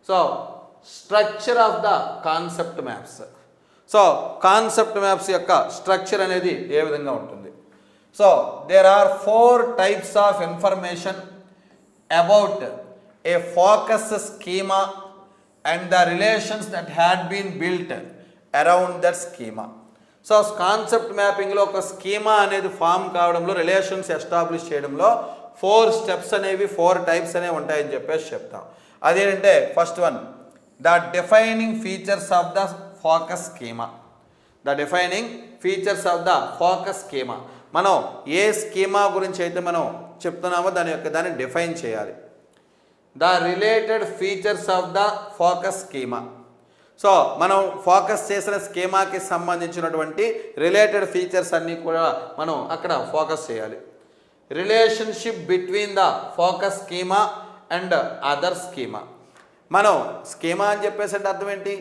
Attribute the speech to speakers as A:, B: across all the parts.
A: So structure of the concept maps. So concept maps యొక్క structure అనేది ఏ విధంగా ఉంటుంది? So there are 4 types of information about a focus schema and the relations that had been built around that schema. So concept మ్యాపింగ్లో ఒక schema అనేది form కావడంలో, relations establish చేయడంలో 4 steps అనేవి 4 types అనేవి ఉంటాయని చెప్పేసి చెప్తాం. అదేంటంటే first one, the defining features of the focus schema. The defining features of the focus schema. మనం ఏ స్కీమా గురించి అయితే మనం చెప్తున్నామో దాన్ని డిఫైన్ చేయాలి. The related features of the focus schema. So మనం ఫోకస్ చేసిన స్కీమాకి సంబంధించినటువంటి రిలేటెడ్ ఫీచర్స్ అన్నీ కూడా మనం అక్కడ ఫోకస్ చేయాలి. Relationship between the focus schema and other schema. మనం స్కీమా అని చెప్పేసి అంటే అర్థం ఏంటి?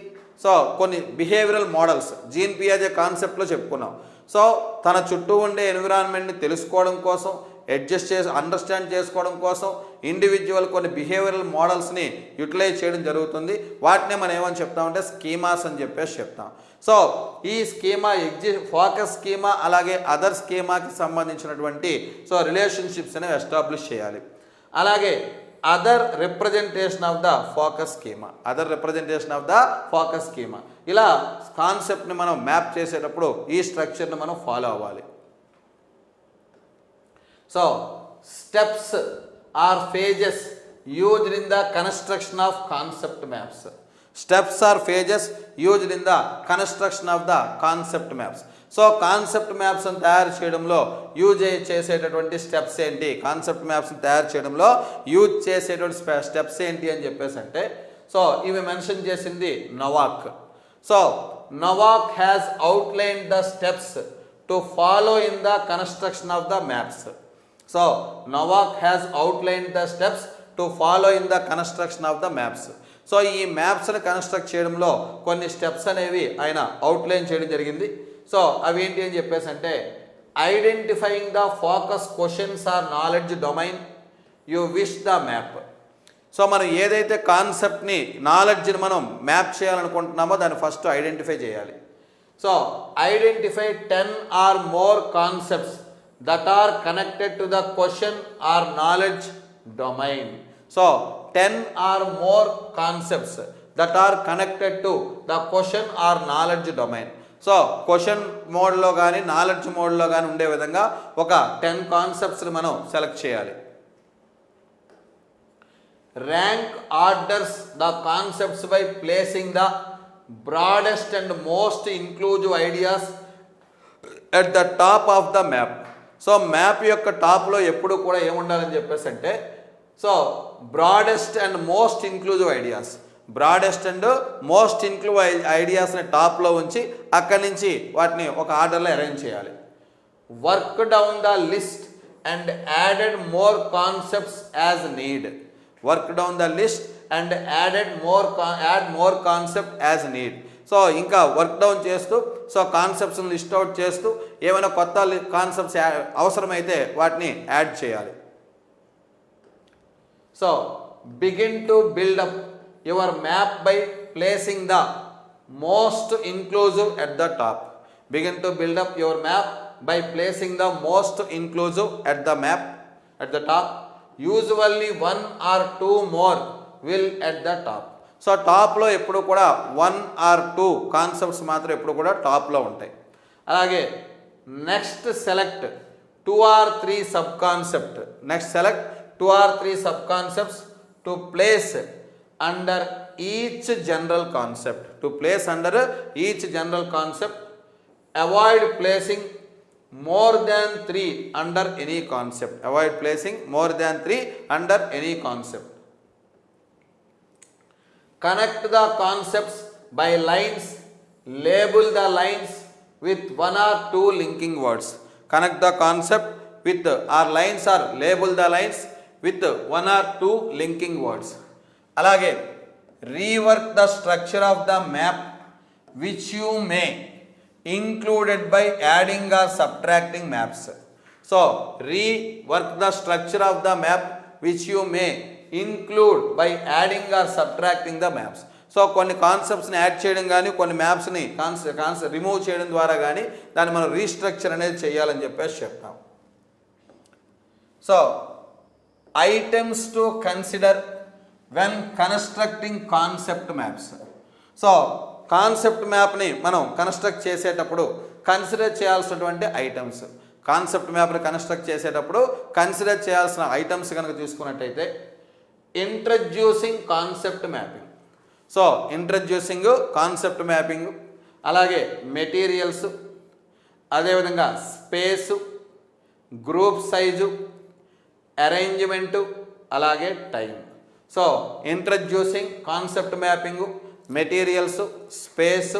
A: సో కొన్ని బిహేవియరల్ మోడల్స్ జీన్ పియాజే కాన్సెప్ట్లో చెప్పుకున్నాం. సో తన చుట్టూ ఉండే ఎన్విరాన్మెంట్ని తెలుసుకోవడం కోసం, అండర్స్టాండ్ చేసుకోవడం కోసం ఇండివిజువల్ కొన్ని బిహేవియరల్ మోడల్స్ని యూటిలైజ్ చేయడం జరుగుతుంది. వాటినే మనం ఏమని చెప్తామంటే స్కీమాస్ అని చెప్పేసి చెప్తాం. సో ఈ స్కీమా ఫోకస్ స్కీమా అలాగే అదర్ స్కీమాకి సంబంధించినటువంటి రిలేషన్షిప్స్ అనేవి ఎస్టాబ్లిష్ చేయాలి. అలాగే other representation of the focus schema. ఇలా కాన్సెప్ట్ని మనం మ్యాప్ చేసేటప్పుడు ఈ స్ట్రక్చర్ని మనం ఫాలో అవ్వాలి. So steps or phases used in the construction of concept maps. Steps or phases used in the construction of the concept maps. So concept మ్యాప్స్ని తయారు చేయడంలో యూజ్ చేసేటటువంటి స్టెప్స్ ఏంటి, కాన్సెప్ట్ మ్యాప్స్ని తయారు చేయడంలో యూజ్ చేసేటువంటి స్టెప్స్ ఏంటి అని చెప్పేసి అంటే, సో ఇవి మెన్షన్ చేసింది Novak. So Novak has outline the steps to follow in the construction of the maps. So Novak has outline the steps to follow in the construction of the maps. So ఈ మ్యాప్స్ని construct చేయడంలో కొన్ని steps అనేవి ఆయన outline చేయడం జరిగింది. So అవి ఏంటి అని చెప్పేసి అంటే, identifying the focus questions or knowledge domain you wish the map. So మనం ఏదైతే కాన్సెప్ట్ని, నాలెడ్జ్ని మనం మ్యాప్ చేయాలనుకుంటున్నామో దాన్ని ఫస్ట్ ఐడెంటిఫై చేయాలి. So identify 10 or more concepts that are connected to the question or knowledge domain. So 10 or more concepts that are connected to the question or knowledge domain. So question మోడ్లో కానీ knowledge మోడ్లో కానీ ఉండే విధంగా ఒక 10 కాన్సెప్ట్స్ని మనం select చేయాలి. Rank orders the concepts by placing the broadest and most inclusive ideas at the top of the map. So map యొక్క టాప్లో ఎప్పుడు కూడా ఏముండాలని చెప్పేసి అంటే, so broadest and most inclusive ideas, broadest and most inclusive ఐడియాస్ని టాప్లో ఉంచి అక్కడి నుంచి వాటిని ఒక ఆర్డర్లో అరేంజ్ చేయాలి. Work down the list and added more concepts as need. Work down the list and add more concept as need. So ఇంకా వర్క్ డౌన్ చేస్తూ, సో కాన్సెప్ట్స్ని లిస్ట్ అవుట్ చేస్తూ ఏమైనా కొత్త కాన్సెప్ట్స్ అవసరమైతే వాటిని యాడ్ చేయాలి. So begin to build up your map by placing the most inclusive at the top. Begin to build up your map by placing the most inclusive at the top. Usually 1 or 2 more will at the top. So టాప్లో ఎప్పుడు కూడా 1 or 2 concepts మాత్రం ఎప్పుడు కూడా టాప్లో ఉంటాయి. అలాగే next select 2 or 3 sub concept. Next select 2 or 3 sub concepts to place under each general concept. Avoid placing more than 3 under any concept. Avoid placing more than 3 under any concept. Connect the concepts by lines. Label the lines with 1 or 2 linking words. Connect the concept with or lines or label the lines with 1 or 2 linking words. Alage rework the structure of the map which you may included by adding or subtracting maps. So rework the structure of the map which you may include by adding or subtracting the maps. So కొన్ని కాన్సెప్ట్స్ని add చేయడం కానీ కొన్ని మ్యాప్స్ని remove చేయడం ద్వారా కానీ దాన్ని మనం రీస్ట్రక్చర్ అనేది చేయాలని చెప్పేసి చెప్తాం. So items to consider when constructing concept maps. So concept మ్యాప్ని మనం కన్స్ట్రక్ట్ చేసేటప్పుడు కన్సిడర్ చేయాల్సినటువంటి ఐటమ్స్, కాన్సెప్ట్ మ్యాప్ని కన్స్ట్రక్ట్ చేసేటప్పుడు కన్సిడర్ చేయాల్సిన ఐటమ్స్ కనుక తీసుకున్నట్టయితే introducing concept mapping. So introducing concept mapping, అలాగే మెటీరియల్స్, అదేవిధంగా స్పేసు, గ్రూప్ సైజు, అరేంజ్మెంటు, అలాగే time. So introducing concept mapping, materials, space,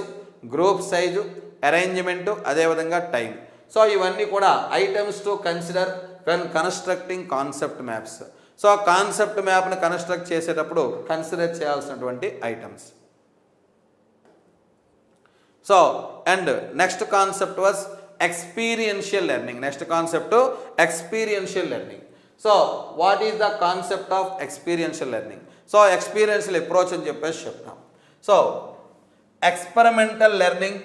A: group size, arrangement, అదేవిధంగా టైం. సో ఇవన్నీ కూడా items to consider when constructing concept maps. So concept మ్యాప్ని construct చేసేటప్పుడు consider చేయాల్సినటువంటి items. So and next concept was experiential learning. Next concept experiential learning. So what is the concept of experiential learning? So experiential approach అని చెప్పేసి చెప్తాం. So experimental learning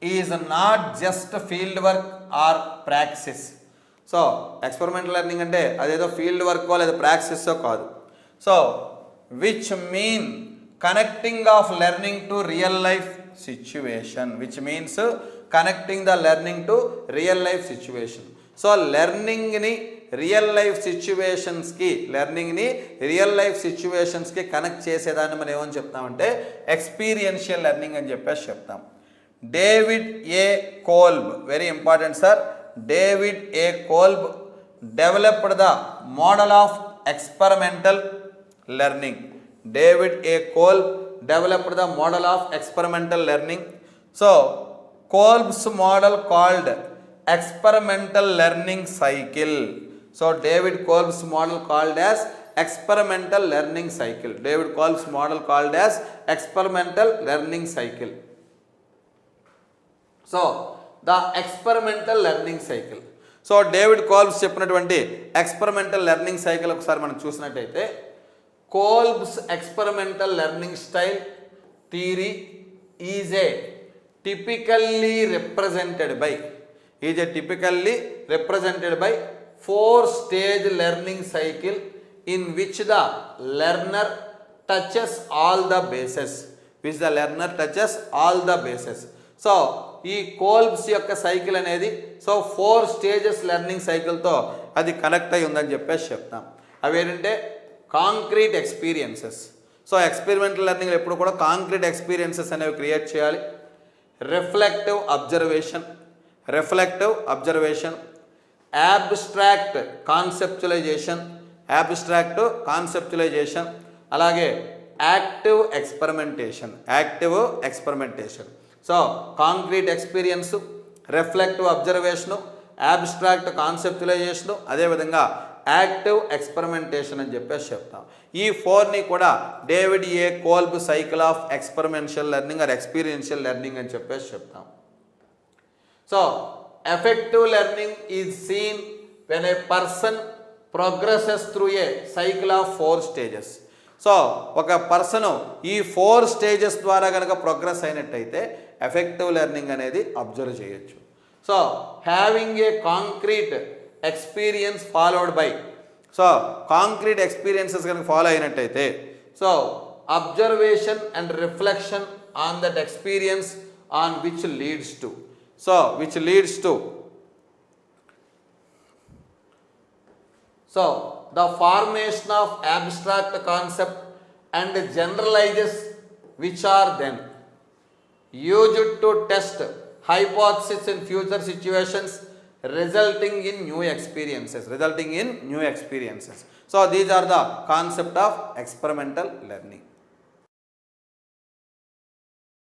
A: is not just field work or practice. So experimental learning అంటే అదేదో field వర్కో లేదా ప్రాక్టీసో కాదు. So which mean connecting of learning to real life situation, which means connecting the learning to real life situation. So లెర్నింగ్ని real life సిచ్యువేషన్స్కి connect చేసేదాన్ని మనం ఏమని చెప్తామంటే experiential learning అని చెప్పేసి చెప్తాం. David A కోల్బ్, very important sir, David A కోల్బ్ developed the model of experimental learning. David A కోల్బ్ developed the model of experimental learning. So Kolb's model called experimental learning cycle. So David Kolb's model called as experimental learning cycle. David Kolb's model called as experimental learning cycle. So the experimental learning cycle. So David Kolb's చెప్పినటువంటి experimental learning cycle ఒకసారి మనం చూసినట్టయితే Kolb's experimental learning style theory is a typically represented by 4-stage learning cycle in which the learner touches all the bases. So ఈ కోల్బ్స్ యొక్క cycle అనేది 4 stages learning సైకిల్తో అది connect అయి ఉందని చెప్పేసి చెప్తాం. అవి ఏంటంటే concrete experiences. So experimental learning ఎప్పుడు కూడా కాంక్రీట్ ఎక్స్పీరియన్సెస్ అనేవి క్రియేట్ చేయాలి. రిఫ్లెక్టివ్ అబ్జర్వేషన్, abstract కాన్సెప్చువలైజేషన్, అలాగే active experimentation. So concrete experience, reflective observation, abstract conceptualization, అదేవిధంగా యాక్టివ్ ఎక్స్పెరిమెంటేషన్ అని చెప్పేసి చెప్తాం. ఈ 4ని కూడా David A Kolb cycle of experiential learning or experiential learning అని చెప్పేసి చెప్తాం. So effective learning is seen when a person progresses through a cycle of 4 stages. So ఒక పర్సను ఈ 4 స్టేజెస్ ద్వారా కనుక ప్రోగ్రెస్ అయినట్టయితే ఎఫెక్టివ్ లెర్నింగ్ అనేది అబ్జర్వ్ చేయొచ్చు. So having a concrete experience followed by, so concrete experiences కనుక follow అయినట్టయితే so observation and reflection on that experience on which leads to so the formation of abstract concept and generalizes which are then used to test hypothesis in future situations resulting in new experiences. So these are the concept of experimental learning.